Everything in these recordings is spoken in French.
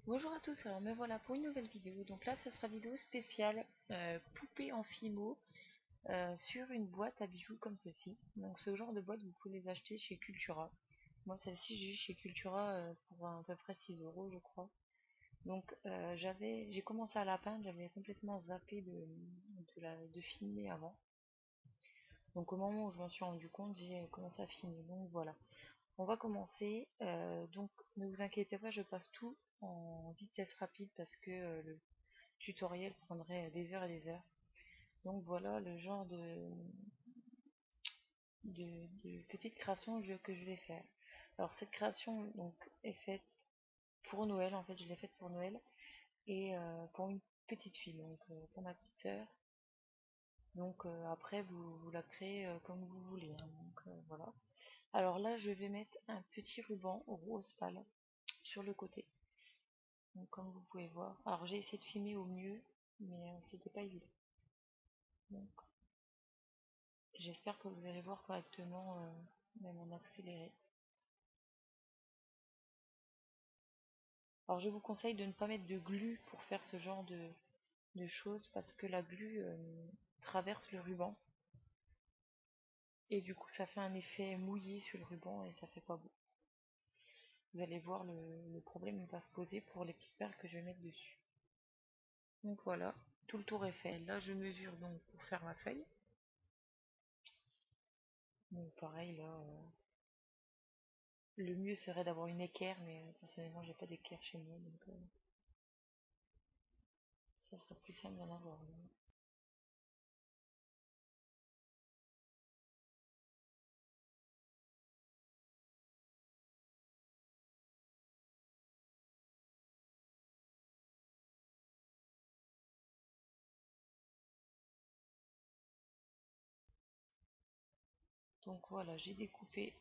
Bonjour à tous, alors me voilà pour une nouvelle vidéo. Donc là, ça sera vidéo spéciale poupée en fimo sur une boîte à bijoux comme ceci. Donc ce genre de boîte, vous pouvez les acheter chez Cultura. Moi, celle-ci, j'ai eu chez Cultura pour à peu près 6 euros, je crois. Donc j'ai commencé à la peindre, j'avais complètement zappé de filmer avant. Donc au moment où je m'en suis rendu compte, j'ai commencé à filmer. Donc voilà. On va commencer. Donc ne vous inquiétez pas, je passe tout en vitesse rapide parce que le tutoriel prendrait des heures et des heures. Donc voilà le genre de petite création que je vais faire. Alors cette création donc est faite pour Noël, en fait je l'ai faite pour Noël et pour une petite fille, donc pour ma petite sœur. Donc après vous la créez comme vous voulez, hein. Donc voilà. Alors là je vais mettre un petit ruban rose pâle sur le côté. Donc comme vous pouvez voir. Alors j'ai essayé de filmer au mieux, mais c'était pas évident. Donc j'espère que vous allez voir correctement, même en accéléré. Alors je vous conseille de ne pas mettre de glu pour faire ce genre de choses parce que la glu traverse le ruban et du coup ça fait un effet mouillé sur le ruban et ça fait pas beau. Vous allez voir le problème ne va se poser pour les petites perles que je vais mettre dessus. Donc voilà, tout le tour est fait. Là je mesure donc pour faire ma feuille. Donc pareil là, le mieux serait d'avoir une équerre, mais personnellement j'ai pas d'équerre chez moi, donc ça serait plus simple d'en avoir une. Donc voilà, j'ai découpé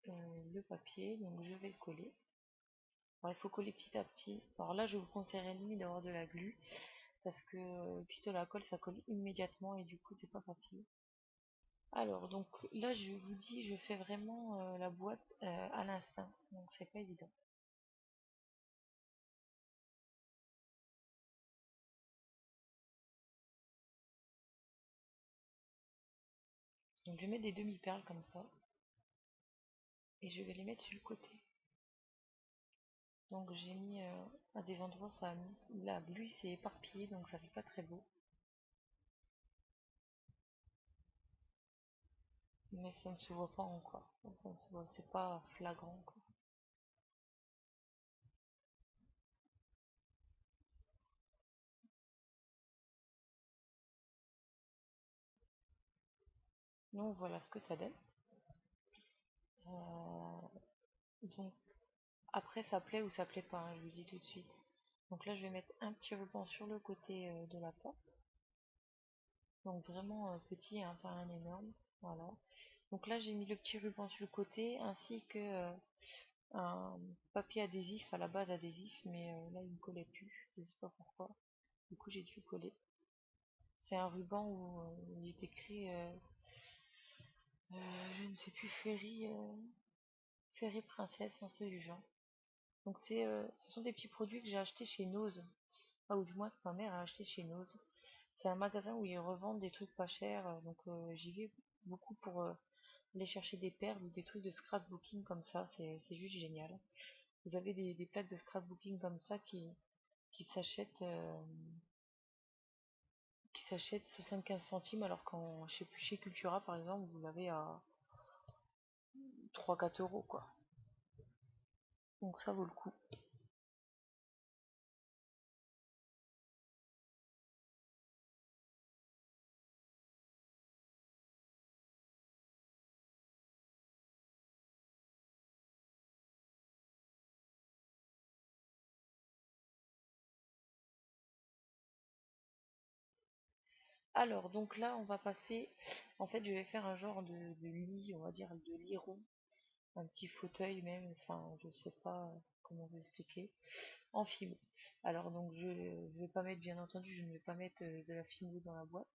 le papier, donc je vais le coller. Alors, il faut coller petit à petit. Alors là, je vous conseillerais limite d'avoir de la glu, parce que le pistolet à colle, ça colle immédiatement et du coup, c'est pas facile. Alors, donc là, je vous dis, je fais vraiment la boîte à l'instinct, donc c'est pas évident. Donc je mets des demi-perles comme ça, et je vais les mettre sur le côté. Donc j'ai mis à des endroits, ça a mis, la glu s'est éparpillée, donc ça fait pas très beau. Mais ça ne se voit pas encore, ça ne se voit, c'est pas flagrant quoi. Donc voilà ce que ça donne. Donc après ça plaît ou ça plaît pas, hein, je vous dis tout de suite. Donc là je vais mettre un petit ruban sur le côté de la porte. Donc vraiment petit, hein, pas un énorme. Voilà. Donc là j'ai mis le petit ruban sur le côté ainsi que un papier adhésif à la base adhésif, mais là il ne collait plus, je sais pas pourquoi. Du coup j'ai dû coller. C'est un ruban où il est écrit je ne sais plus Ferry Princesse, un truc du genre. Donc ce sont des petits produits que j'ai achetés chez Nose. Ah, ou du moins que ma mère a acheté chez Nose. C'est un magasin où ils revendent des trucs pas chers, donc j'y vais beaucoup pour aller chercher des perles ou des trucs de scrapbooking comme ça, c'est juste génial. Vous avez des plaques de scrapbooking comme ça qui s'achètent euh, qui s'achètent 75 centimes alors qu'en chez Cultura par exemple vous l'avez à 3-4 euros quoi. Donc ça vaut le coup. Alors donc là on va passer, en fait je vais faire un genre de lit, on va dire de lit rond, un petit fauteuil même, enfin je sais pas comment vous expliquer, en fimo. Alors donc je vais pas mettre, bien entendu, je ne vais pas mettre de la fimo dans la boîte.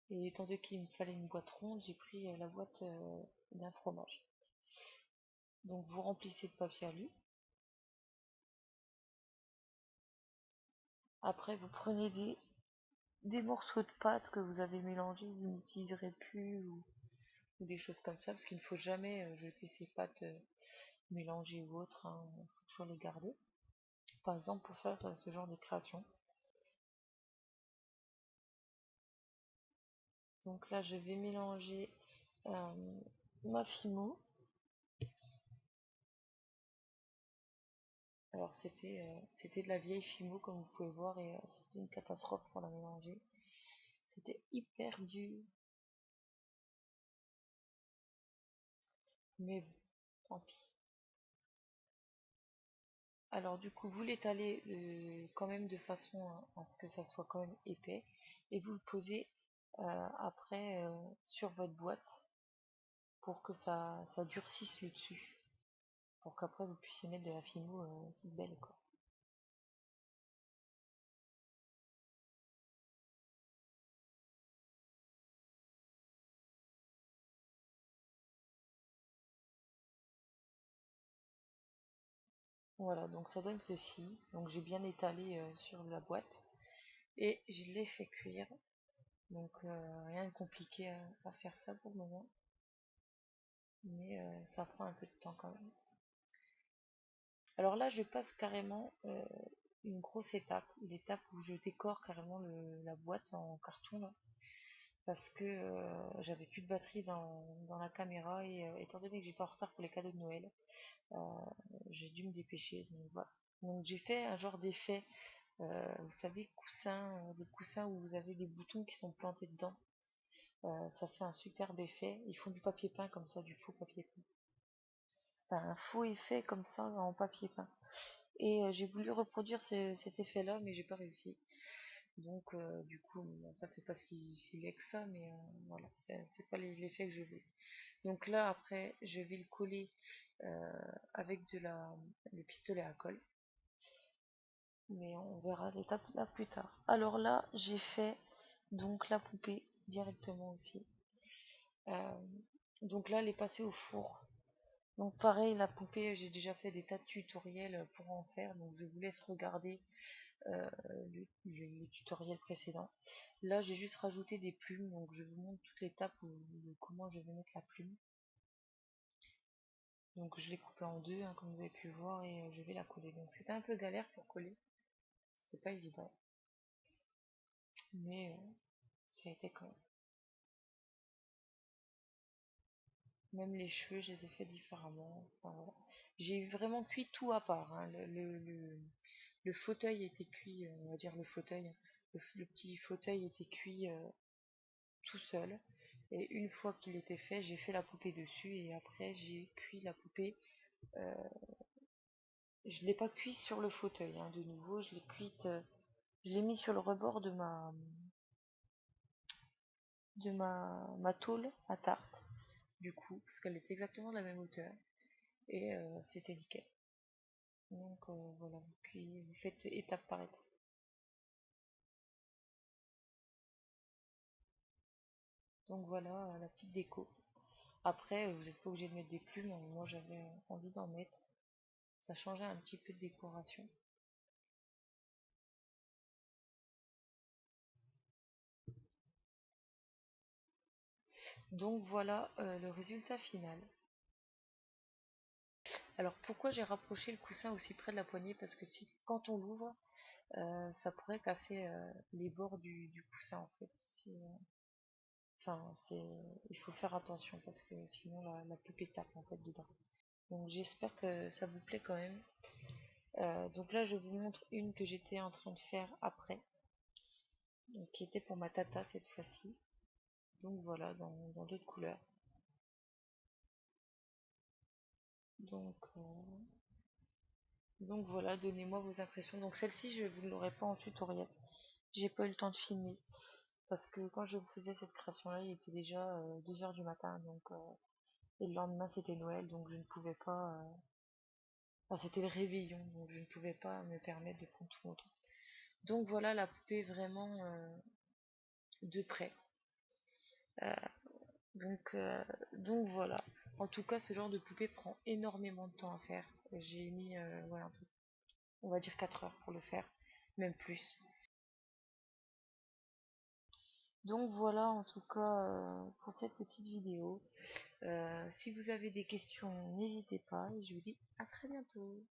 Et étant donné qu'il me fallait une boîte ronde, j'ai pris la boîte d'un fromage. Donc vous remplissez de papier alu. Après, vous prenez des morceaux de pâte que vous avez mélangés, que vous n'utiliserez plus, ou des choses comme ça, parce qu'il ne faut jamais jeter ces pâtes mélangées ou autres, hein. Il faut toujours les garder. Par exemple, pour faire ce genre de création. Donc là, je vais mélanger ma fimo. Alors c'était de la vieille fimo comme vous pouvez voir et c'était une catastrophe pour la mélanger. C'était hyper dur, mais bon, tant pis. Alors du coup vous l'étalez quand même de façon à ce que ça soit quand même épais et vous le posez après sur votre boîte pour que ça durcisse le dessus. Pour qu'après vous puissiez mettre de la fimo toute belle quoi. Voilà, donc ça donne ceci. Donc j'ai bien étalé sur la boîte et je l'ai fait cuire. Donc rien de compliqué à faire ça pour le moment, mais ça prend un peu de temps quand même. Alors là, je passe carrément une grosse étape, l'étape où je décore carrément la boîte en carton là, parce que j'avais plus de batterie dans la caméra et étant donné que j'étais en retard pour les cadeaux de Noël, euh, j'ai dû me dépêcher. Donc voilà. Donc j'ai fait un genre d'effet, vous savez, coussin, des coussins où vous avez des boutons qui sont plantés dedans. Ça fait un superbe effet. Ils font du papier peint comme ça, du faux papier peint. Enfin, un faux effet comme ça en papier peint. Et j'ai voulu reproduire cet effet-là, mais j'ai pas réussi. Donc, du coup, bon, ça fait pas si laid que ça, mais voilà, c'est pas l'effet que je veux. Donc là, après, je vais le coller euh, avec le pistolet à colle, mais on verra l'étape là plus tard. Alors là, j'ai fait donc la poupée directement aussi. Euh, donc là, elle est passée au four. Donc pareil, la poupée, j'ai déjà fait des tas de tutoriels pour en faire, donc je vous laisse regarder les tutoriels précédents. Là, j'ai juste rajouté des plumes, donc je vous montre toute l'étape de comment je vais mettre la plume. Donc je l'ai coupée en deux, hein, comme vous avez pu le voir, et je vais la coller. Donc c'était un peu galère pour coller, c'était pas évident, mais ça a été quand même. Même les cheveux, je les ai fait différemment. Enfin, voilà. J'ai vraiment cuit tout à part, hein. Le fauteuil était cuit, on va dire le fauteuil, le petit fauteuil était cuit tout seul. Et une fois qu'il était fait, j'ai fait la poupée dessus et après j'ai cuit la poupée. euh, je l'ai pas cuit sur le fauteuil, hein, de nouveau, je l'ai cuite, je l'ai mis sur le rebord ma tôle à tarte, du coup, parce qu'elle était exactement de la même hauteur et c'était nickel. Donc voilà, vous faites étape par étape. Donc voilà la petite déco. Après, vous n'êtes pas obligé de mettre des plumes, hein. Moi j'avais envie d'en mettre. Ça changeait un petit peu de décoration. Donc voilà le résultat final. Alors pourquoi j'ai rapproché le coussin aussi près de la poignée? Parce que si quand on l'ouvre, ça pourrait casser les bords du coussin en fait. Enfin, il faut faire attention parce que sinon la poupée tape en fait dedans. Donc j'espère que ça vous plaît quand même. Donc là je vous montre une que j'étais en train de faire après, donc, qui était pour ma tata cette fois-ci. Donc voilà, dans d'autres couleurs. Donc, donc voilà, donnez-moi vos impressions. Donc celle-ci, je vous l'aurai pas en tutoriel. J'ai pas eu le temps de filmer. Parce que quand je faisais cette création-là, il était déjà 2 heures du matin. Donc, et le lendemain, c'était Noël. Donc je ne pouvais pas... enfin, c'était le réveillon. Donc je ne pouvais pas me permettre de prendre tout mon temps. Donc voilà la poupée vraiment de près. Euh, donc, euh, donc voilà. En tout cas, ce genre de poupée prend énormément de temps à faire. J'ai mis, voilà, un truc, on va dire 4 heures pour le faire, même plus. Donc voilà en tout cas pour cette petite vidéo. Si vous avez des questions, n'hésitez pas et je vous dis à très bientôt.